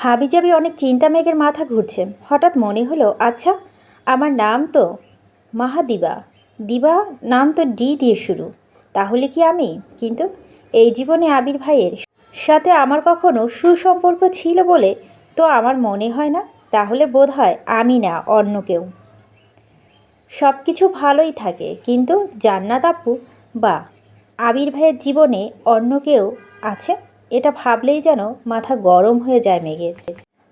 হাবিজাবি অনেক চিন্তা মেঘের মাথা ঘুরছে। হঠাৎ মনে হলো, আচ্ছা, আমার নাম তো মাহাদিবা। দিবা নাম তো ডি দিয়ে শুরু। তাহলে কি আমি? কিন্তু এই জীবনে আবির ভাইয়ের সাথে আমার কখনো সুসম্পর্ক ছিল বলে তো আমার মনে হয় না। তাহলে বোধ হয় আমি না, অন্য কেউ। সব কিছু ভালোই থাকে, কিন্তু জান্নাত আপু বা আবির ভাইয়ের জীবনে অন্য কেউ আছে, এটা ভাবলেই যেন মাথা গরম হয়ে যায় মেঘের।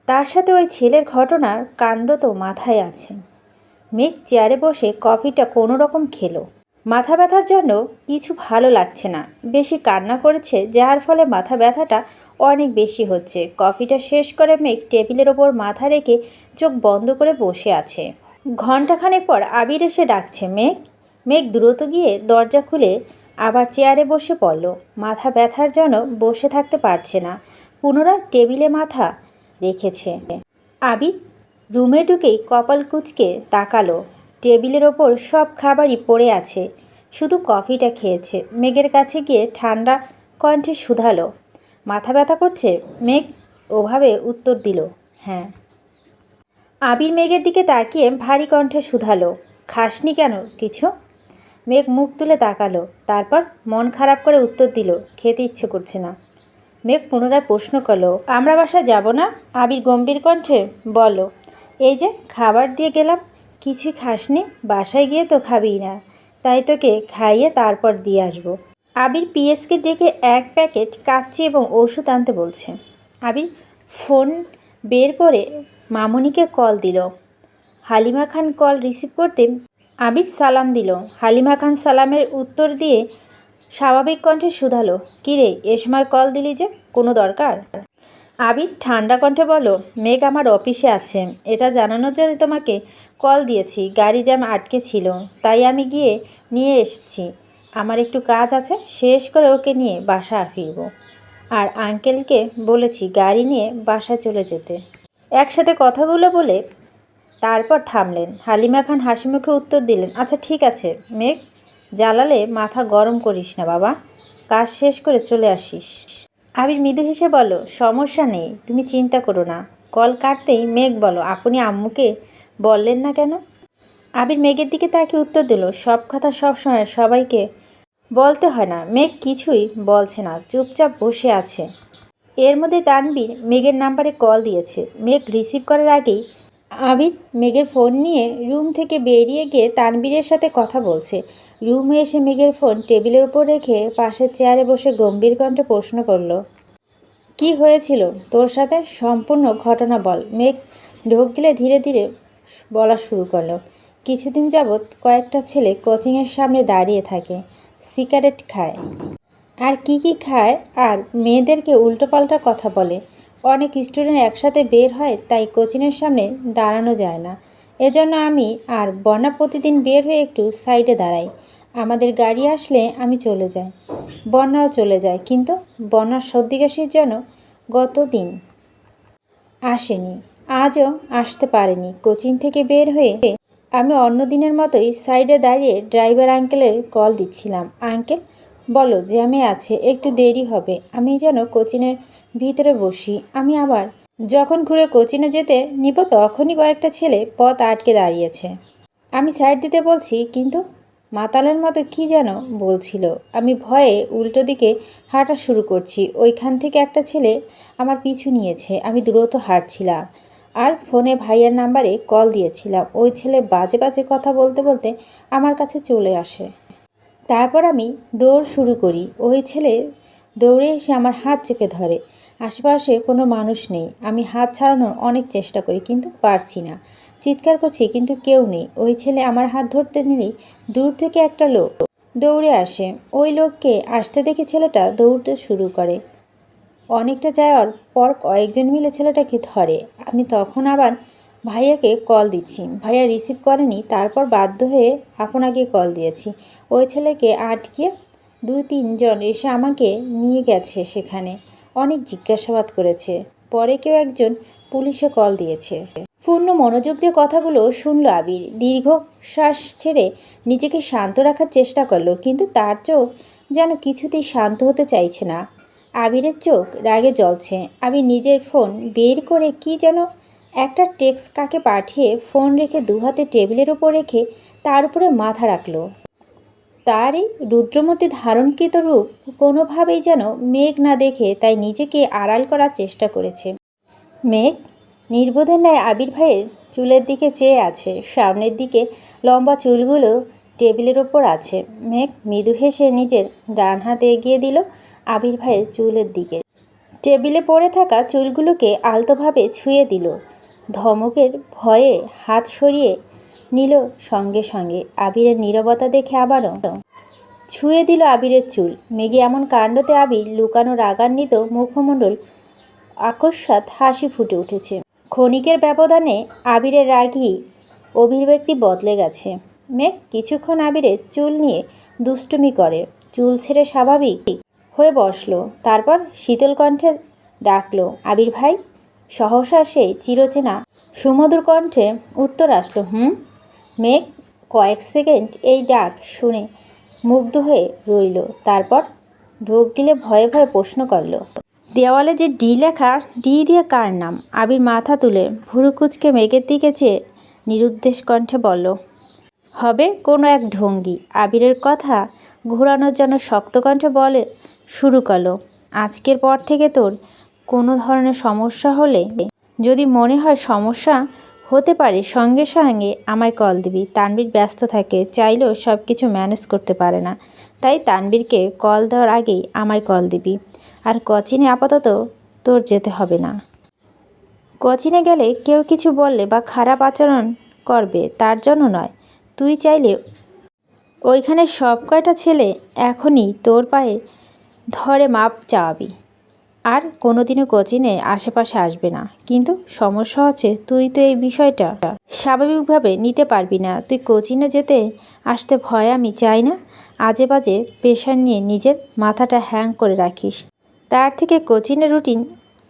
তার সাথে ওই ছেলের ঘটনার কাণ্ড তো মাথায় আছে। মেঘ চেয়ারে বসে কফিটা কোনো রকম খেলো। মাথা ব্যথার জন্য কিছু ভালো লাগছে না। বেশি কান্না করেছে, যার ফলে মাথা ব্যথাটা অনেক বেশি হচ্ছে। কফিটা শেষ করে মেঘ টেবিলের ওপর মাথা রেখে চোখ বন্ধ করে বসে আছে। ঘণ্টাখানেক পর আবির এসে ডাকছে, মেঘ। মেঘ দ্রুত গিয়ে দরজা খুলে আবার চেয়ারে বসে পড়ল। মাথা ব্যথার জন্য বসে থাকতে পারছে না। পুনরায় টেবিলে মাথা রেখেছে। আবির রুমে ঢুকেই কপাল কুঁচকে তাকালো। টেবিলের ওপর সব খাবারই পড়ে আছে, শুধু কফিটা খেয়েছে। মেঘের কাছে গিয়ে ঠান্ডা কণ্ঠে শুধালো, মাথা ব্যথা করছে? মেঘ ওভাবে উত্তর দিল, হ্যাঁ। আবির মেঘের দিকে তাকিয়ে ভারী কণ্ঠে শুধালো, খাসনি কেন কিছু? মেঘ মুখ তুলে তাকালো, তারপর মন খারাপ করে উত্তর দিল, খেতে ইচ্ছে করছে না। মেঘ পুনরায় প্রশ্ন করলো, আমরা বাসায় যাব না? আবির গম্ভীর কণ্ঠে বলল, এই যে খাবার দিয়ে গেলাম, কিছুই খাসনি। বাসায় গিয়ে তো খাবিই না, তাই তোকে খাইয়ে তারপর দিয়ে আসবো। আবির পিএসকে ডেকে এক প্যাকেট কাচ্চি এবং ওষুধ আনতে বলছে। আবির ফোন বের করে মামুনিকে কল দিল। হালিমা খান কল রিসিভ করতে আবির সালাম দিল। হালিমা খান সালামের উত্তর দিয়ে স্বাভাবিক কণ্ঠে শুধালো, কিরে, এ সময় কল দিলি যে, কোনো দরকার? আবির ঠান্ডা কণ্ঠে বলল, মেঘ আমার অফিসে আছে, এটা জানানোর জন্য তোমাকে কল দিয়েছি। গাড়ি জ্যাম আটকে ছিল, তাই আমি গিয়ে নিয়ে এসেছি। আমার একটু কাজ আছে, শেষ করে ওকে নিয়ে বাসা ফিরব। আর আঙ্কেলকে বলেছি গাড়ি নিয়ে বাসায় চলে যেতে। একসাথে কথাগুলো বলে তারপর থামলেন। হালিমা খান হাসিমুখে উত্তর দিলেন, আচ্ছা ঠিক আছে মেঘ, জ্বালালে মাথা গরম করিস না বাবা, কাজ শেষ করে চলে আসিস। আবির মৃদু হেসে বলল, সমস্যা নেই, তুমি চিন্তা করো না। কল কাটতেই মেঘ বলল, আপনি আম্মুকে বললেন না কেন? আবির মেঘের দিকে তাকে উত্তর দিল, সব কথা সবসময় সবাইকে বলতে হয় না। মেঘ কিছুই বলছে না, চুপচাপ বসে আছে। এর মধ্যে তানবীর মেঘের নাম্বারে কল দিয়েছে। মেঘ রিসিভ করার আগেই আবির মেঘের ফোন নিয়ে রুম থেকে বেরিয়ে গিয়ে তানবীরের সাথে কথা বলছে। রুমে এসে মেঘের ফোন টেবিলের উপর রেখে পাশের চেয়ারে বসে গম্ভীর কণ্ঠে প্রশ্ন করলো, কি হয়েছিল তোর সাথে? সম্পূর্ণ ঘটনা বল। মেঘ ঢোক গিলে ধীরে ধীরে বলা শুরু করলো, কিছুদিন যাবৎ কয়েকটা ছেলে কোচিংয়ের সামনে দাঁড়িয়ে থাকে, সিগারেট খায়, আর কি খায়, আর মেয়েদেরকে উল্টোপাল্টা কথা বলে। অনেক স্টুডেন্ট একসাথে বের হয়, তাই কোচিংয়ের সামনে দাঁড়ানো যায় না। এজন্য আমি আর বন্যা প্রতিদিন বের হয়ে একটু সাইডে দাঁড়াই। আমাদের গাড়ি আসলে আমি চলে যাই, বন্যাও চলে যায়। কিন্তু বন্যার সর্দি কাশির জন্য গতদিন আসেনি, আজও আসতে পারেনি। কোচিং থেকে বের হয়ে আমি অন্য দিনের মতোই সাইডে দাঁড়িয়ে ড্রাইভার আঙ্কেলের কল দিচ্ছিলাম, আঙ্কেল বলো জ্যামে আছে, একটু দেরি হবে। আমি যেন কোচিনের ভিতরে বসি। আমি আবার যখন ঘুরে কোচিনে যেতে নিব, তখনই কয়েকটা ছেলে পথ আটকে দাঁড়িয়েছে। আমি সাইড দিতে বলছি, কিন্তু মাতালের মতো কি যেন বলছিল। আমি ভয়ে উল্টো দিকে হাঁটা শুরু করছি। ওইখান থেকে একটা ছেলে আমার পিছু নিয়েছে। আমি দ্রুত হাঁটছিলাম আর ফোনে ভাইয়ার নাম্বারে কল দিয়েছিলাম। ওই ছেলে বাজে বাজে কথা বলতে বলতে আমার কাছে চলে আসে। তারপর আমি দৌড় শুরু করি। ওই ছেলে দৌড়ে এসে আমার হাত চেপে ধরে। আশেপাশে কোনো মানুষ নেই। আমি হাত ছাড়ানোর অনেক চেষ্টা করি, কিন্তু পারছি না। চিৎকার করছি, কিন্তু কেউ নেই। ওই ছেলে আমার হাত ধরতে নিলেই দূর থেকে একটা লোক দৌড়ে আসে। ওই লোককে আসতে দেখে ছেলেটা দৌড়তে শুরু করে। অনেকটা যাওয়ার পর কয়েকজন মিলে ছেলেটাকে ধরে। আমি তখন আবার ভাইয়াকে কল দিচ্ছি, ভাইয়া রিসিভ করেনি। তারপর বাধ্য হয়ে আপনাকে কল দিয়েছি। ওই ছেলেকে আটকে 2-3 জন এসে আমাকে নিয়ে গেছে। সেখানে অনেক জিজ্ঞাসাবাদ করেছে। পরে কেউ একজন পুলিশে কল দিয়েছে। পূর্ণ মনোযোগ দিয়ে কথাগুলো শুনল আবির। দীর্ঘ শ্বাস ছেড়ে নিজেকে শান্ত রাখার চেষ্টা করলো, কিন্তু তার চোখ যেন কিছুতেই শান্ত হতে চাইছে না। আবিরের চোখ রাগে জ্বলছে। আবির নিজের ফোন বের করে কি যেন একটা টেক্সট কাকে পাঠিয়ে ফোন রেখে দুহাতে টেবিলের ওপর রেখে তার উপরে মাথা রাখল। তার এই রুদ্রমূর্তি ধারণকৃত রূপ কোনোভাবেই যেন মেঘ না দেখে তাই নিজেকে আড়াল করার চেষ্টা করেছে। মেঘ নির্বোধের ন্যায় আবির ভাইয়ের চুলের দিকে চেয়ে আছে। সামনের দিকে লম্বা চুলগুলো টেবিলের ওপর আছে। মেঘ মৃদু হেসে নিজের ডান হাতে এগিয়ে দিল আবির ভাইয়ের চুলের দিকে। টেবিলে পড়ে থাকা চুলগুলোকে আলতোভাবে ছুঁয়ে দিল। ধমকের ভয়ে হাত সরিয়ে নিল সঙ্গে সঙ্গে। আবিরের নীরবতা দেখে আবারও ছুঁয়ে দিল আবিরের চুল। মেঘে এমন কাণ্ডতে আবির লুকানো রাগান্বিত মুখমণ্ডল আকস্মাৎ হাসি ফুটে উঠেছে। ক্ষণিকের ব্যবধানে আবিরের রাগী অভিব্যক্তি বদলে গেছে। মেঘ কিছুক্ষণ আবিরের চুল নিয়ে দুষ্টুমি করে, চুল ছেড়ে স্বাভাবিক হয়ে বসলো। তারপর শীতল কণ্ঠে ডাকলো, আবির ভাই। সহসা সেই চিরচেনা সুমধুর কণ্ঠে উত্তর আসলো, হুম। মেঘ কয়েক সেকেন্ড এই ডাক শুনে মুগ্ধ হয়ে রইল। তারপর ঢোক গিলে ভয়ে ভয়ে প্রশ্ন করল, দেওয়ালে যে ডি লেখা, ডি দিয়ে কার নাম? আবির মাথা তুলে ভুরু কুঁচকে মেঘের দিকে চেয়ে নিরুদ্দেশ কণ্ঠে বলল, হবে কোনো এক ঢঙ্গি। আবিরের কথা ঘোরানোর জন্য শক্ত কণ্ঠে বলে শুরু করলো, আজকের পর থেকে তোর কোনো ধরনের সমস্যা হলে, যদি মনে হয় সমস্যা হতে পারে, সঙ্গে সঙ্গে আমায় কল দিবি। তানবীর ব্যস্ত থাকে, চাইলেও সব কিছু ম্যানেজ করতে পারে না, তাই তানবীরকে কল দেওয়ার আগেই আমায় কল দিবি। আর কোচিনে আপাতত তোর যেতে হবে না। কোচিনে গেলে কেউ কিছু বললে বা খারাপ আচরণ করবে তার জন্য নয়। তুই চাইলে ওইখানে সব কয়টা ছেলে এখনই তোর পায়ে ধরে মাপ চাওয়াবি। আর কোনোদিনও কোচিনে আশেপাশে আসবে না। কিন্তু সমস্যা হচ্ছে, তুই তো এই বিষয়টা স্বাভাবিকভাবে নিতে পারবি না। তুই কোচিনে যেতে আসতে ভয় আমি চাই না। আজে বাজে প্রেশার নিয়ে নিজের মাথাটা হ্যাং করে রাখিস। তার থেকে কোচিনের রুটিন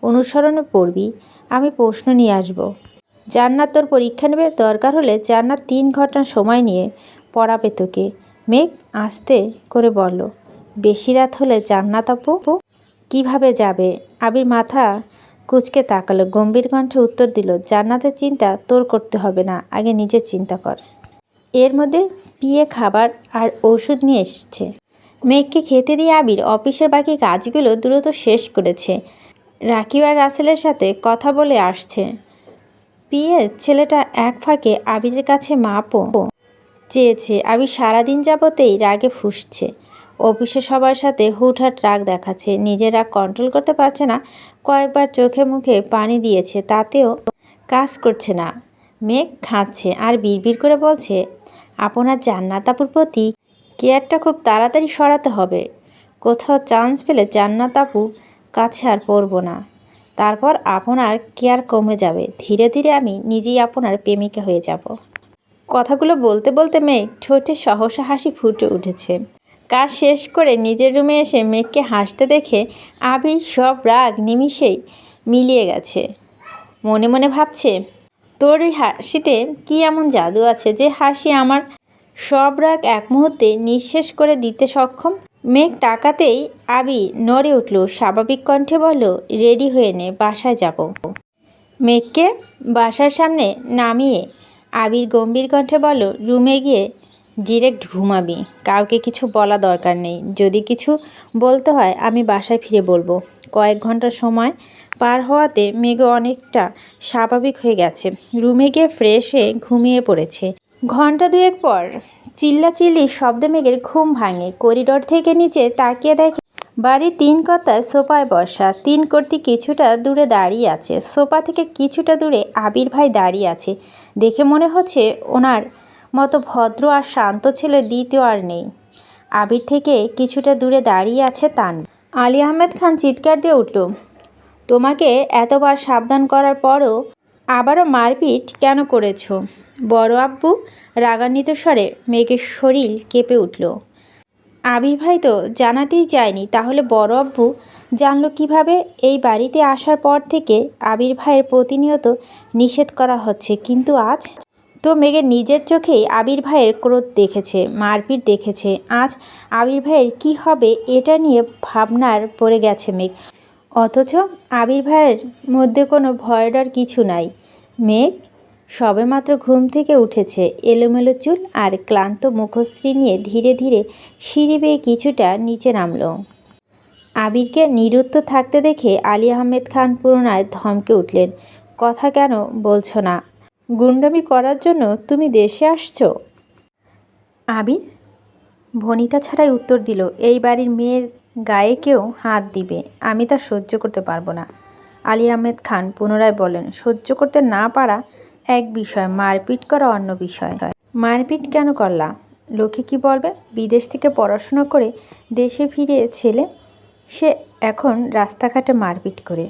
অনুসরণে পড়বি। আমি প্রশ্ন নিয়ে আসব। জান্নাত তোর পরীক্ষা নেবে, দরকার হলে জান্নাত 3 ঘন্টা সময় নিয়ে পড়াবে তোকে। মেঘ আস্তে করে বলল, বেশি রাত হলে জান্নাত আপু কীভাবে যাবে? আবির মাথা কুঁচকে তাকালো, গম্ভীর কণ্ঠে উত্তর দিল, জান্নাতের চিন্তা তোর করতে হবে না, আগে নিজের চিন্তা কর। এর মধ্যে পিয়ে খাবার আর ওষুধ নিয়ে এসছে। মেঘকে খেতে দিয়ে আবির অফিসের বাকি কাজগুলো দ্রুত শেষ করেছে। রাকিব আর রাসেলের সাথে কথা বলে আসছে। পিয়ে ছেলেটা এক ফাঁকে আবিরের কাছে মাপও চেয়েছে। আবির সারাদিন যাবতেই রাগে ফুঁসছে। অফিসে সবার সাথে হুটহাট রাগ দেখাচ্ছে, নিজের রাগ কন্ট্রোল করতে পারছে না। কয়েকবার চোখে মুখে পানি দিয়েছে, তাতেও কাজ করছে না। মেঘ খাচ্ছে আর বিড়বিড় করে বলছে, আপনার জান্নাত আপুর প্রতি কেয়ারটা খুব তাড়াতাড়ি সরাতে হবে। কোথাও চান্স পেলে জান্নাত আপুর কাছে আর পড়ব না। তারপর আপনার কেয়ার কমে যাবে। ধীরে ধীরে আমি নিজেই আপনার প্রেমিকা হয়ে যাব। কথাগুলো বলতে বলতে মেঘ ঠোঁটে সহসা হাসি ফুটে উঠেছে। কাজ শেষ করে নিজের রুমে এসে মেঘকে হাসতে দেখে আবির সব রাগ নিমিষেই মিলিয়ে গেছে। মনে মনে ভাবছে, তোর এই হাসিতে কী এমন জাদু আছে যে হাসি আমার সব রাগ এক মুহূর্তে নিঃশেষ করে দিতে সক্ষম? মেঘ তাকাতেই আবির নড়ে উঠল, স্বাভাবিক কণ্ঠে বলল, রেডি হয়ে নে, বাসায় যাব। মেঘকে বাসার সামনে নামিয়ে আবির গম্ভীর কণ্ঠে বলল, রুমে গিয়ে ডিরেক্ট ঘুমাবি। কাউকে কিছু বলা দরকার নেই। যদি কিছু বলতে হয় আমি বাসায় ফিরে বলবো। কয়েক ঘন্টা সময় পার হওয়াতে মেঘ অনেকটা স্বাভাবিক হয়ে গেছে। রুমে গিয়ে ফ্রেশ হয়ে ঘুমিয়ে পড়েছে। ঘন্টা দুয়েক পর চিল্লাচিল্লির শব্দে মেঘের ঘুম ভাঙে। করিডোর থেকে নিচে তাকিয়ে দেখে বাড়ির 3 কর্তায় সোফায় বসা। 3 কর্তি কিছুটা দূরে দাঁড়িয়ে আছে। সোফা থেকে কিছুটা দূরে আবির ভাই দাঁড়িয়ে আছে। দেখে মনে হচ্ছে ওনার মতো ভদ্র আর শান্ত ছেলে দ্বিতীয় আর নেই। আবির থেকে কিছুটা দূরে দাঁড়িয়ে আছে তানভীর। আলী আহমেদ খান চিৎকার দিয়ে উঠল, তোমাকে এতবার সাবধান করার পরও আবারও মারপিট কেন করেছ? বড় আব্বু রাগান্বিত স্বরে মেঘের শরীর কেঁপে উঠল। আবির ভাই তো জানাতেই চায়নি, তাহলে বড় আব্বু জানলো কিভাবে? এই বাড়িতে আসার পর থেকে আবির ভাইয়ের প্রতিনিয়ত নিষেধ করা হচ্ছে, কিন্তু আজ তো মেঘের নিজের চোখেই আবির ভাইয়ের ক্রোধ দেখেছে, মারপিট দেখেছে। আজ আবির ভাইয়ের কী হবে এটা নিয়ে ভাবনার পড়ে গেছে মেঘ। অথচ আবির ভাইয়ের মধ্যে কোনো ভয় ডর কিছু নাই। মেঘ সবেমাত্র ঘুম থেকে উঠেছে, এলোমেলো চুল আর ক্লান্ত মুখশ্রী নিয়ে ধীরে ধীরে সিঁড়ি বেয়ে কিছুটা নিচে নামল। আবিরকে নিরুত্তর থাকতে দেখে আলী আহমেদ খান পুনরায় ধমকে উঠলেন, কথা কেন বলছো না? গুন্ডামি করার জন্য তুমি দেশে আসছো? আবির ভনিতা ছাড়াই উত্তর দিল, এই বাড়ির মেয়ের গায়ে কেউ হাত দিবে, আমি তা সহ্য করতে পারবো না। আলী আহমেদ খান পুনরায় বলেন, সহ্য করতে না পারা এক বিষয়, মারপিট করা অন্য বিষয়। মারপিট কেন করলা? লোকে কি বলবে? বিদেশ থেকে পড়াশোনা করে দেশে ফিরে ছেলে, সে এখন রাস্তাঘাটে মারপিট করে।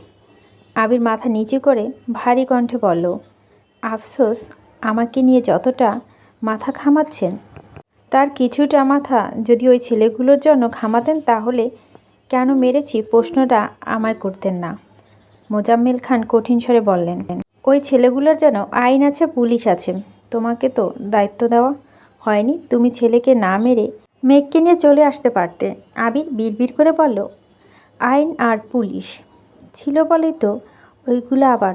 আবির মাথা নিচু করে ভারী কণ্ঠে বলল, আফসোস, আমাকে নিয়ে যতটা মাথা ঘামাচ্ছেন তার কিছুটা মাথা যদি ওই ছেলেগুলোর জন্য ঘামাতেন তাহলে কেন মেরেছি প্রশ্নটা আমায় করতেন না। মোজাম্মেল খান কঠিন স্বরে বললেন, ওই ছেলেগুলোর যেন আইন আছে, পুলিশ আছে, তোমাকে তো দায়িত্ব দেওয়া হয়নি। তুমি ছেলেকে না মেরে মেঘকে নিয়ে চলে আসতে পারতে। আবির বিড়বিড় করে বলল, আইন আর পুলিশ ছিল বলেই তো ওইগুলো আবার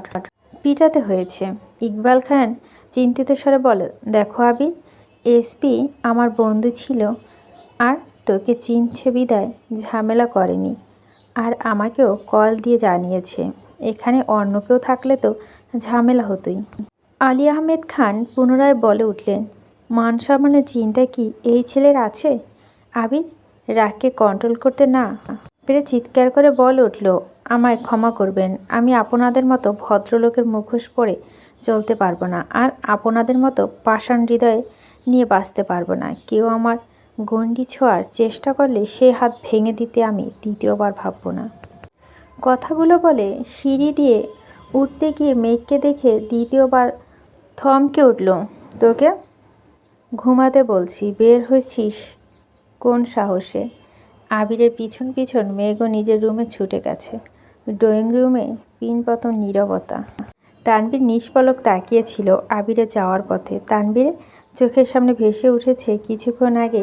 পিটাতে হয়েছে। ইকবাল খান চিন্তিত স্বরে বলে, দেখো আবির, এসপি আমার বন্ধু ছিল আর তোকে চিনছে বিদায় ঝামেলা করেনি, আর আমাকেও কল দিয়ে জানিয়েছে। এখানে অন্য কেউ থাকলে তো ঝামেলা হতোই। আলী আহমেদ খান পুনরায় বলে উঠলেন, মান সম্মানের চিন্তা কি এই ছেলের আছে? আবির রাগকে কন্ট্রোল করতে না পেরে চিৎকার করে বলে উঠল, আমায় ক্ষমা করবেন, আমি আপনাদের মতো ভদ্রলোকের মুখোশ পরে চলতে পারবো না, আর আপনাদের মতো পাষাণ হৃদয়ে নিয়ে বাঁচতে পারবো না। কেউ আমার গণ্ডি ছোঁয়ার চেষ্টা করলে সে হাত ভেঙে দিতে আমি দ্বিতীয়বার ভাববো না। কথাগুলো বলে সিঁড়ি দিয়ে উঠতে গিয়ে মেঘকে দেখে দ্বিতীয়বার থমকে উঠল। তোকে ঘুমাতে বলছি, বের হয়েছিস কোন সাহসে? আবিরের পিছন পিছন মেঘও নিজের রুমে ছুটে গেছে। ড্রয়িং রুমে পিনপতন নীরবতা। তানবীর নিষ্পলক তাকিয়েছিল আবিরের যাওয়ার পথে। তানবীরের চোখের সামনে ভেসে উঠেছে কিছুক্ষণ আগে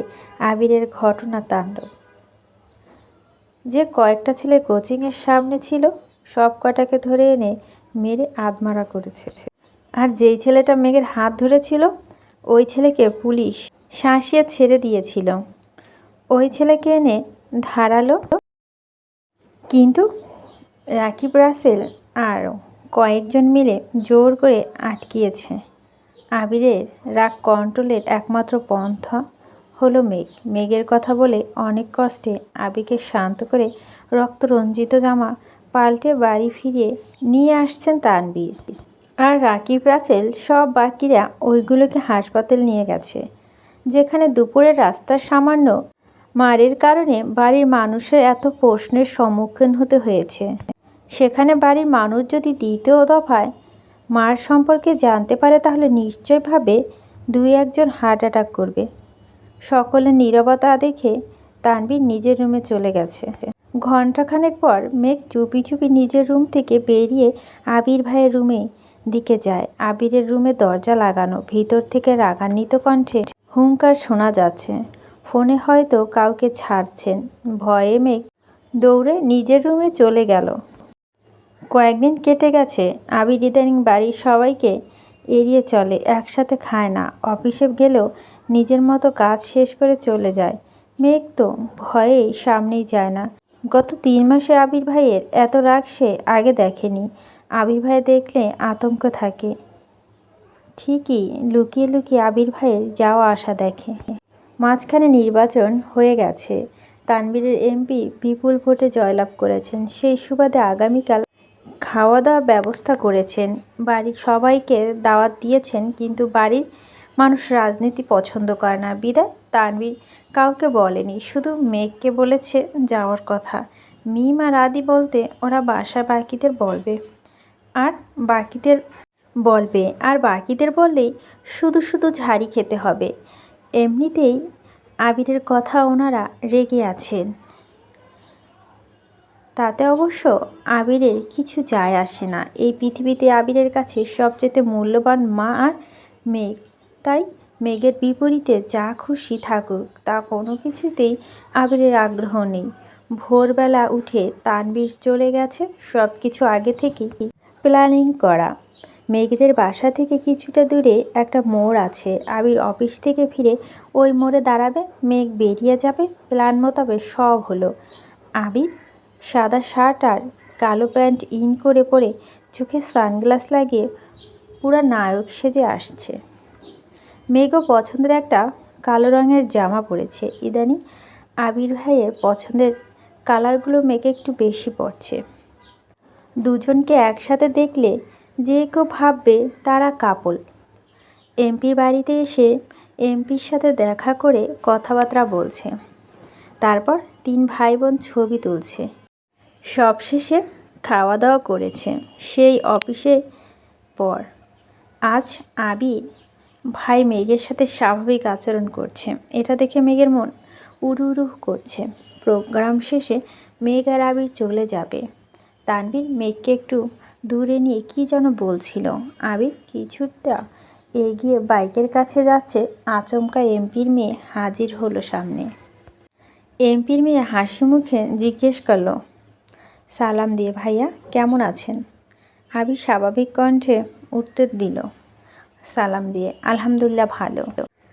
আবিরের ঘটনা তাণ্ডব। যে কয়েকটা ছেলে কোচিংয়ের সামনে ছিল সব কটাকে ধরে এনে মেরে আধমারা করেছে। আর যেই ছেলেটা মেঘের হাত ধরেছিল ওই ছেলেকে পুলিশ শাঁসিয়ে ছেড়ে দিয়েছিল। ওই ছেলেকে এনে ধারালো, কিন্তু রাকিব রাসেল আর কয়েকজন মিলে জোর করে আটকিয়েছে। আবিরের রাগ কন্ট্রোলের একমাত্র পন্থা হলো মেঘ। মেঘের কথা বলে অনেক কষ্টে আবিরকে শান্ত করে রক্তরঞ্জিত জামা পাল্টে বাড়ি ফিরিয়ে নিয়ে আসছেন তানবীর। আর রাকিব রাসেল সব বাকিরা ওইগুলোকে হাসপাতাল নিয়ে গেছে, যেখানে দুপুরের রাস্তার সামান্য মারের কারণে বাড়ির মানুষের এত প্রশ্নের সম্মুখীন হতে হয়েছে। সেখানে বাড়ির মানুষ যদি দ্বিতীয় দফায় মার সম্পর্কে জানতে পারে তাহলে নিশ্চয় ভাবে দুই একজন হার্ট অ্যাটাক করবে। সকলের নীরবতা দেখে তানবীর নিজের রুমে চলে গেছে। ঘণ্টাখানেক পর মেঘ চুপি চুপি নিজের রুম থেকে বেরিয়ে আবির ভাইয়ের রুমে দিকে যায়। আবিরের রুমে দরজা লাগানো, ভিতর থেকে রাগান্বিত কণ্ঠে হুঙ্কার শোনা যাচ্ছে। ফোনে হয়তো কাউকে ছাড়ছেন। ভয়ে মেঘ দৌড়ে নিজের রুমে চলে গেল। কয়েকদিন কেটে গেছে। আবির ইদানিং বাড়ির সবাইকে এড়িয়ে চলে, একসাথে খায় না, অফিসে গেলেও নিজের মতো কাজ শেষ করে চলে যায়। মেঘ তো ভয়েই সামনেই যায় না। গত 3 মাসে আবির ভাইয়ের এত রাগ সে আগে দেখেনি। আবির ভাই দেখলে আতঙ্ক থাকে, ঠিকই লুকিয়ে লুকিয়ে আবির ভাইয়ের যাওয়া আসা দেখে। মাঝখানে নির্বাচন হয়ে গেছে, তানবীরের এমপি বিপুল ভোটে জয়লাভ করেছেন। সেই সুবাদে আগামীকাল খাওয়া দাওয়ার ব্যবস্থা করেছেন, বাড়ির সবাইকে দাওয়াত দিয়েছেন। কিন্তু বাড়ির মানুষ রাজনীতি পছন্দ করে না বিদায় তানবীর কাউকে বলেনি, শুধু মেঘকে বলেছে যাওয়ার কথা। মিম আর আদি বলতে ওরা বাসার বাকিদের বলবে, আর বাকিদের বললেই শুধু শুধু ঝাড়ি খেতে হবে। এমনিতেই আবিরের কথা ওনারা রেগে আছেন, তাতে অবশ্য আবিরের কিছু যায় আসে না। এই পৃথিবীতে আবিরের কাছে সবচেয়ে মূল্যবান মা আর মেঘ। তাই মেঘের বিপরীতে যা খুশি থাকুক তা কোনো কিছুতেই আবিরের আগ্রহ নেই। ভোরবেলা উঠে তানবীর চলে গেছে, সব কিছু আগে থেকেই প্ল্যানিং করা। মেঘদের বাসা থেকে কিছুটা দূরে একটা মোড় আছে। আবির অফিস থেকে ফিরে ওই মোড়ে দাঁড়াবে, মেঘ বেরিয়ে যাবে। প্ল্যান মোতাবেক সব হলো। আবির সাদা শার্ট আর কালো প্যান্ট ইন করে পরে চোখে সানগ্লাস লাগিয়ে পুরা নায়ক সেজে আসছে। মেঘও পছন্দের একটা কালো রঙের জামা পরেছে। ইদানিং আবির ভাইয়ের পছন্দের কালারগুলো মেঘে একটু বেশি পড়ছে। দুজনকে একসাথে দেখলে যে কেউ ভাববে তারা কাপল। এমপির বাড়িতে এসে এমপির সাথে দেখা করে কথাবার্তা বলছে। তারপর 3 ভাই বোন ছবি তুলছে। সবশেষে খাওয়া দাওয়া করেছে সেই অফিসে পর। আজ আবির ভাই মেঘের সাথে স্বাভাবিক আচরণ করছে। এটা দেখে মেঘের মন উড়ু উড়ু করছে। প্রোগ্রাম শেষে মেঘ আর আবির চলে যাবে। তানবীর মেঘকে একটু দূরে নিয়ে কী যেন বলছিল। আবির কিছুটা এগিয়ে বাইকের কাছে যাচ্ছে, আচমকা এমপির মেয়ে হাজির হলো সামনে। এমপির মেয়ে হাসি মুখে জিজ্ঞেস করলো সালাম দিয়ে, ভাইয়া কেমন আছেন? আবির স্বাভাবিক কণ্ঠে উত্তর দিল সালাম দিয়ে, আলহামদুলিল্লাহ ভালো।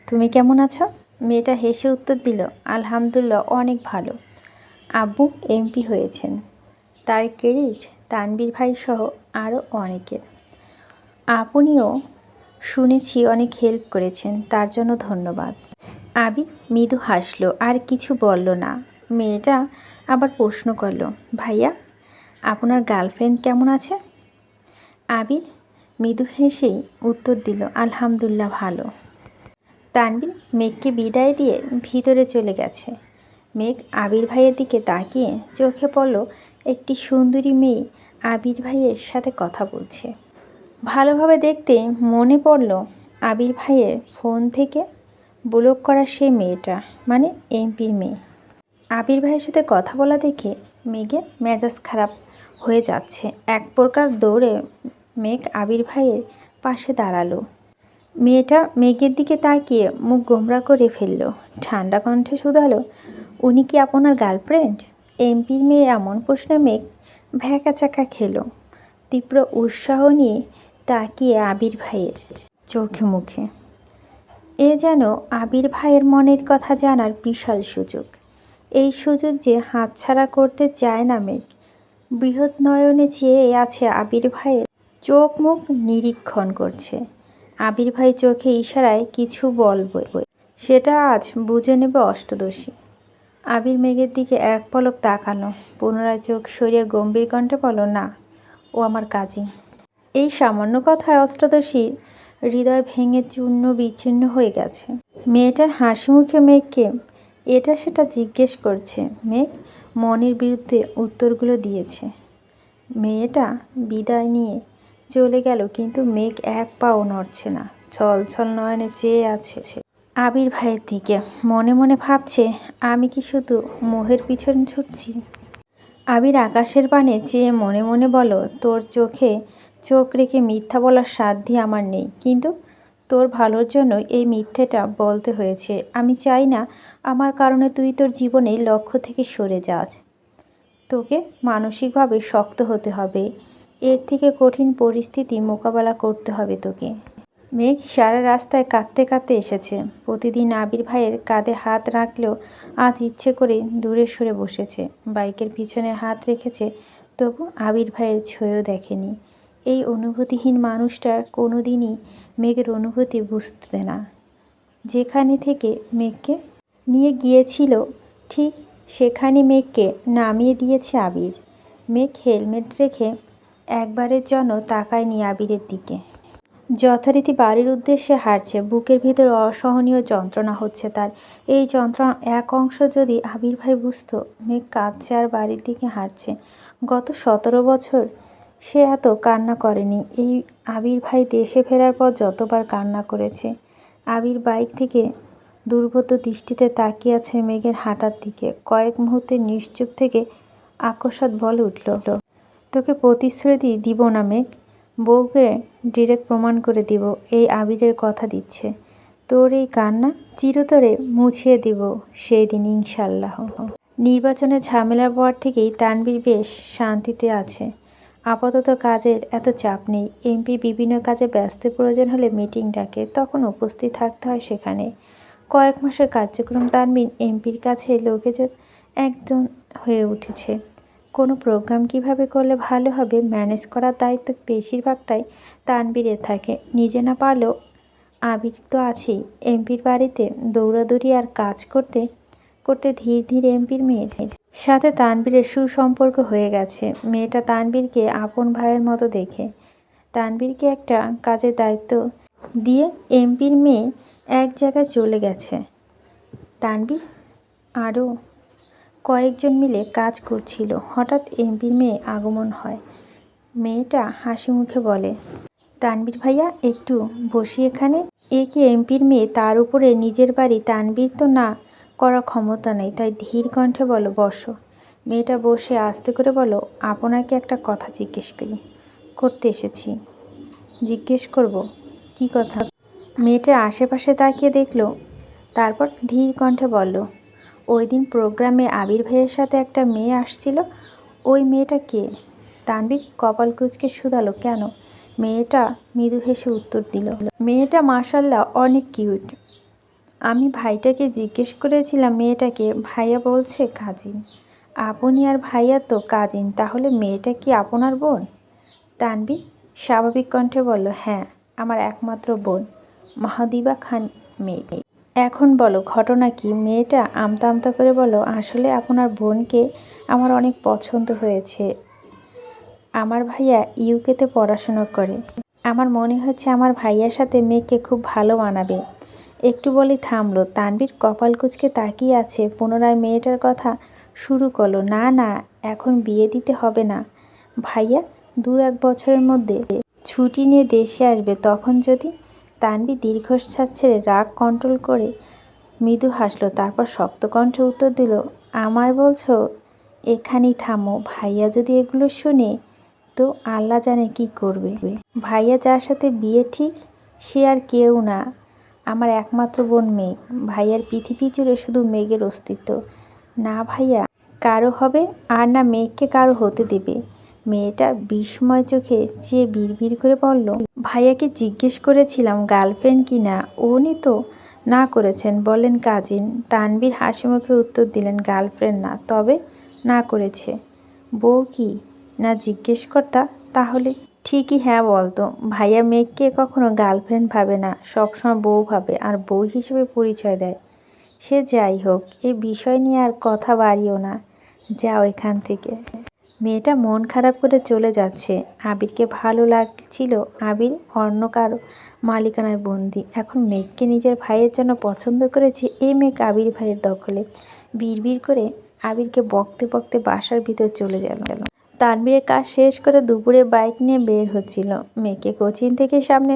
তুমি কেমন আছো? মেয়েটা হেসে উত্তর দিল, আলহামদুলিল্লাহ অনেক ভালো। আব্বু এমপি হয়েছেন, তার ক্রেডিট তানবীর ভাই সহ আরও অনেকের। আপনিও শুনেছি অনেক হেল্প করেছেন, তার জন্য ধন্যবাদ। আবির মৃদু হাসলো, আর কিছু বলল না। মেয়েটা আবার প্রশ্ন করলো, ভাইয়া আপনার গার্লফ্রেন্ড কেমন আছে? আবির মৃদু হেসেই উত্তর দিল, আলহামদুলিল্লাহ ভালো। তানবীর মেঘকে বিদায় দিয়ে ভিতরে চলে গেছে। মেঘ আবির ভাইয়ের দিকে তাকিয়ে চোখে পড়ল একটি সুন্দরী মেয়ে আবির ভাইয়ের সাথে কথা বলছে। ভালোভাবে দেখতে মনে পড়ল আবির ভাইয়ের ফোন থেকে ব্লক করা সেই মেয়েটা, মানে এমপির মেয়ে। আবির ভাইয়ের সাথে কথা বলা দেখে মেঘের মেজাজ খারাপ হয়ে যাচ্ছে। এক প্রকার দৌড়ে মেঘ আবির ভাইয়ের পাশে দাঁড়ালো। মেয়েটা মেঘের দিকে তাকিয়ে মুখ গোমরা করে ফেলল। ঠান্ডা কণ্ঠে শুধালো, উনি কি আপনার গার্লফ্রেন্ড? এমপির মেয়ে এমন প্রশ্নে মেঘ ভ্যাকাচাকা খেল। তীব্র উৎসাহ নিয়ে তাকিয়ে আবির ভাইয়ের চোখে মুখে। এ যেন আবির ভাইয়ের মনের কথা জানার বিশাল সুযোগ। এই সুযোগ যে হাতছাড়া করতে চায় না মেঘ। বৃহৎ নয়নে চেয়ে আছে আবির ভাইয়ের, চোখ মুখ নিরীক্ষণ করছে। আবির ভাই চোখে ইশারায় কিছু বলবে, সেটা আজ বুঝে নেবে অষ্টদশী। আবির মেঘের দিকে এক পলক তাকালো, পুনরায় চোখ সরিয়ে গম্ভীর কণ্ঠে বলল, না, ও আমার কাজিন। এই সামান্য কথায় অষ্টদশীর হৃদয় ভেঙে চূর্ণ বিচ্ছিন্ন হয়ে গেছে। মেয়েটার হাসি মুখে মেঘকে এটা সেটা জিজ্ঞেস করছে। মেঘ মনের বিরুদ্ধে উত্তরগুলো দিয়েছে। মেয়েটা বিদায় নিয়ে চলে গেল, কিন্তু মেঘ এক পাও নড়ছে না। ছল ছল নয়নে চেয়ে আছে আবির ভাইয়ের দিকে। মনে মনে ভাবছে, আমি কি শুধু মোহের পিছন ছুটছি? আবির আকাশের পানে চেয়ে মনে মনে বলো, তোর চোখে চোখ রেখে মিথ্যা বলার সাধ্য আমার নেই, কিন্তু তোর ভালোর জন্য এই মিথ্যেটা বলতে হয়েছে। আমি চাই না আমার কারণে তুই তোর জীবনের লক্ষ্য থেকে সরে যাস। তোকে মানসিকভাবে শক্ত হতে হবে। এর থেকে কঠিন পরিস্থিতি মোকাবেলা করতে হবে তোকে। মেঘ সারা রাস্তায় কাঁদতে কাঁদতে এসেছে। প্রতিদিন আবির ভাইয়ের কাঁধে হাত রাখলেও আজ ইচ্ছে করে দূরে সরে বসেছে। বাইকের পিছনে হাত রেখেছে, তবু আবির ভাইয়ের ছোঁয়াও দেখেনি। এই অনুভূতিহীন মানুষটা কোনো দিনই মেঘের অনুভূতি বুঝবে না। যেখানে থেকে মেঘকে নিয়ে গিয়েছিল ঠিক সেখানে মেঘকে নামিয়ে দিয়েছে আবির। মেঘ হেলমেট রেখে একবারের জন্য তাকায়নি আবিরের দিকে। যথারীতি বাড়ির উদ্দেশ্যে হাঁটছে। বুকের ভিতর অসহনীয় যন্ত্রণা হচ্ছে তার। এই যন্ত্রণা এক অংশ যদি আবির ভাই বুঝত। মেঘ কাঁদছে আর বাড়ির দিকে হাঁটছে। গত 17 বছর সে এত কান্না করেনি। এই আবির ভাই দেশে ফেরার পর যতবার কান্না করেছে। আবির বাইক থেকে দুর্বোধ্য দৃষ্টিতে তাকিয়ে আছে মেঘের হাঁটার দিকে। কয়েক মুহূর্তে নিশ্চুপ থেকে আকস্মাৎ বলে উঠল, তোকে প্রতিশ্রুতি দিব না মেঘ, বউকে ডিরেক্ট প্রমাণ করে দিব এই আবিরের কথা দিচ্ছে। তোর এই কান্না চিরতরে মুছিয়ে দিব সেই দিন ইনশাল্লাহ। নির্বাচনের ঝামেলার পর থেকেই তানভীর বেশ শান্তিতে আছে। আপাতত কাজের এত চাপ নেই। এমপি বিভিন্ন কাজে ব্যস্ত, প্রয়োজন হলে মিটিং ডাকে, তখন উপস্থিত থাকতে হয় সেখানে। কয়েক মাসের কার্যক্রম তানভীর এমপির কাছে লোকেজন একজন হয়ে উঠেছে। কোনো প্রোগ্রাম কিভাবে করলে ভালো হবে ম্যানেজ করার দায়িত্ব বেশিরভাগটাই তানভীরের থাকে। নিজে না পারলেও আবির তো আছেই এমপির বাড়িতে দৌড়াদৌড়ি আর কাজ করতে করতে ধীরে ধীরে এমপির মেয়ের সাথে তানভীরের সুসম্পর্ক হয়ে গেছে। মেয়েটা তানভীরকে আপন ভাইয়ের মতো দেখে। তানভীরকে একটা কাজের দায়িত্ব দিয়ে এমপির মেয়ে এক জায়গায় চলে গেছে। তানভীর আরও কয়েকজন মিলে কাজ করছিল। হঠাৎ এমপির মেয়ে আগমন হয়। মেয়েটা হাসি মুখে বলে, তানভীর ভাইয়া একটু বসি এখানে। একে এমপির মেয়ে, তার উপরে নিজের বাড়ি। তানভীর তো না করার ক্ষমতা নেই, তাই ধীর কণ্ঠে বলো, বসো। মেয়েটা বসে আস্তে করে বলো, আপনাকে একটা কথা জিজ্ঞেস করতে এসেছি। জিজ্ঞেস করব কি কথা? মেয়েটা আশেপাশে তাকিয়ে দেখলো, তারপর ধীর কণ্ঠে বলল, ওই দিন প্রোগ্রামে আবির ভাইয়ের সাথে একটা মেয়ে আসছিল, ওই মেয়েটা কে? তানভীর কপাল কুঁচকে শুধালো, কেন? মেয়েটা মৃদু হেসে উত্তর দিল, মেয়েটা মাশাল্লাহ অনেক কিউট। আমি ভাইটাকে জিজ্ঞেস করেছিলাম মেয়েটাকে, ভাইয়া বলছে কাজিন। আপনি আর ভাইয়া তো কাজিন, তাহলে মেয়েটা কি আপনার বোন? তানভীর স্বাভাবিক কণ্ঠে বলল, হ্যাঁ, আমার একমাত্র বোন মাহাদিবা খান মেয়ে। এখন বলো ঘটনা কি? মেয়েটা আমতা আমতা করে বলল, আসলে আপনার বোনকে আমার অনেক পছন্দ হয়েছে। আমার ভাইয়া ইউকেতে পড়াশোনা করে। আমার মনে হচ্ছে আমার ভাইয়ার সাথে মেয়েকে খুব ভালো মানাবে। একটু বলেই থামলো। তানভীর কপাল কুঁচকে তাকিয়ে আছে। পুনরায় মেয়েটার কথা শুরু করলো, না না, এখন বিয়ে দিতে হবে না। ভাইয়া 2-1 বছরের মধ্যে ছুটি নিয়ে দেশে আসবে, তখন যদি। তানভীর দীর্ঘশ্বাস ছেড়ে রাগ কন্ট্রোল করে মৃদু হাসলো, তারপর শক্ত কণ্ঠে উত্তর দিল, আমায় বলছো? এখানেই থামো। ভাইয়া যদি এগুলো শুনে তো আল্লাহ জানে কি করবে। ভাইয়া যার সাথে বিয়ে ঠিক, সে আর কেউ না, আমার একমাত্র বোন মেঘ। ভাইয়ার পৃথিবী জুড়ে শুধু মেঘের অস্তিত্ব। না ভাইয়া কারো হবে, আর না মেঘকে কারো হতে দেবে। মেয়েটা বিস্ময় চোখে চেয়ে বিড়বিড় করে বলল, ভাইয়াকে জিজ্ঞেস করেছিলাম গার্লফ্রেন্ড কি না, উনি তো না করেছেন, বললেন কাজিন। তানভীর হাসি মুখে উত্তর দিলেন, গার্লফ্রেন্ড না, তবে না করেছে। বউ কি না জিজ্ঞেস করতা তাহলে ঠিকই হ্যাঁ বলতো। ভাইয়া মেঘকে কখনো গার্লফ্রেন্ড ভাবে না, সবসময় বউ ভাবে, আর বউ হিসেবে পরিচয় দেয়। সে যাই হোক, এই বিষয় নিয়ে আর কথা বাড়িও না, যাও এখান থেকে। মেয়েটা মন খারাপ করে চলে যাচ্ছে। আবিরকে ভালো লাগছিল। আবির অন্য কারো মালিকানায় বন্দি। এখন মেঘকে নিজের ভাইয়ের জন্য পছন্দ করেছে। এই মেঘ আবির ভাইয়ের দখলে। বিড়বিড় করে আবিরকে বকতে বকতে বাসার ভিতর চলে গেল। তানভীরের কাজ শেষ করে দুপুরে বাইক নিয়ে বের হচ্ছিল। মেঘকে কোচিং থেকে সামনে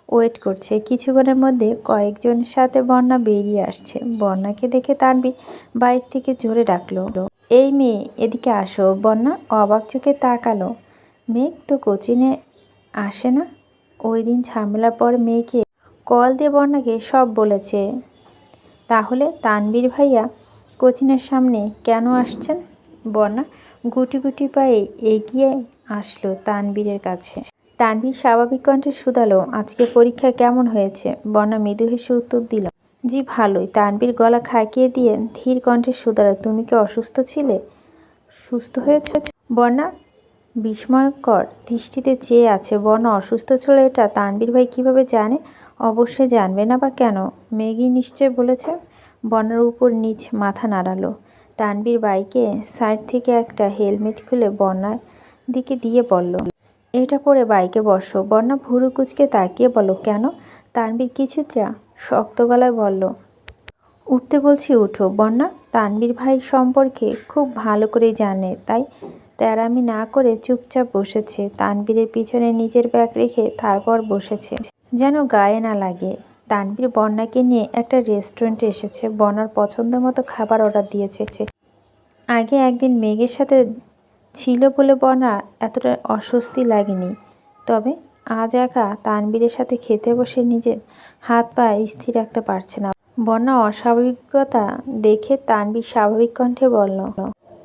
ওয়েট করছে। কিছুক্ষণের মধ্যে কয়েকজনের সাথে বন্যা বেরিয়ে আসছে। বন্যাকে দেখে তানভীর বাইক থেকে জোরে ডাকলো, এই মেয়ে এদিকে আসো। বন্যা অবাক চোখে তাকালো। মেঘ তো কোচিংয়ে আসে না। ওই দিন ঝামেলার পর মেয়েকে কল দিয়ে বন্যাকে সব বলেছে। তাহলে তানভীর ভাইয়া কোচিংয়ের সামনে কেন আসছেন? বন্যা গুটি গুটি পায়ে এগিয়ে আসলো তানভীরের কাছে। তানভীর স্বাভাবিক কণ্ঠে শুধালো, আজকে পরীক্ষা কেমন হয়েছে? বন্যা মৃদু হেসে উত্তর দিল, জি ভালোই। তানভীর গলা খাকিয়ে দিয়ে ধীর কণ্ঠে শুধালো, তুমি কি অসুস্থ ছিলে? সুস্থ হয়েছে? বন্যা বিস্ময়কর দৃষ্টিতে চেয়ে আছে। বন্যা অসুস্থ ছিল এটা তানভীর ভাই কিভাবে জানে? অবশ্যই জানবে না বা কেন? মেঘই নিশ্চয় বলেছে। বন্যার উপর নিচ মাথা নাড়ালো। তানভীর বাইকে সাইড থেকে একটা হেলমেট খুলে বন্যার দিকে দিয়ে বলল, এটা পরে বাইকে বসো। বন্যা ভুরু কুচকে তাকিয়ে বলল, কেন? তানভীর কিছুটা শক্ত গলায় বলল, উঠতে বলছি উঠো। বন্যা তানভীর ভাই সম্পর্কে খুব ভালো করেই জানে, তাই তেড়ামি না করে চুপচাপ বসেছে। তানভীরের পিছনে নিজের ব্যাগ রেখে তারপর বসেছে, যেন গায়ে না লাগে। তানভীর বন্যাকে নিয়ে একটা রেস্টুরেন্টে এসেছে। বন্যার পছন্দ মতো খাবার অর্ডার দিয়েছে। আগে একদিন মেঘের সাথে ছিল বলে বন্যার এতটা অস্বস্তি লাগেনি। তবে আজ একা তানবীরের সাথে খেতে বসে নিজের হাত পা স্থির রাখতে পারছে না। বন্যা অস্বাভাবিকতা দেখে তানবীর স্বাভাবিক কণ্ঠে বলল,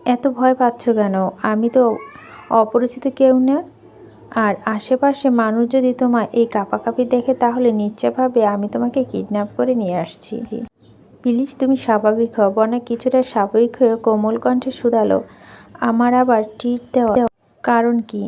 এত ভয় পাচ্ছ কেন? আমি তো অপরিচিত কেউ না। আর আশেপাশে মানুষ যদি তোমার এই কাঁপাকাঁপি দেখে তাহলে নিশ্চয় ভাবে আমি তোমাকে কিডন্যাপ করে নিয়ে আসছি। প্লিজ তুমি স্বাভাবিক হও। বন্যা কিছুটা স্বাভাবিক হয়ে কোমল কণ্ঠে শুধালো, আমার আবার ট্রিট দেওয়া কারণ কি?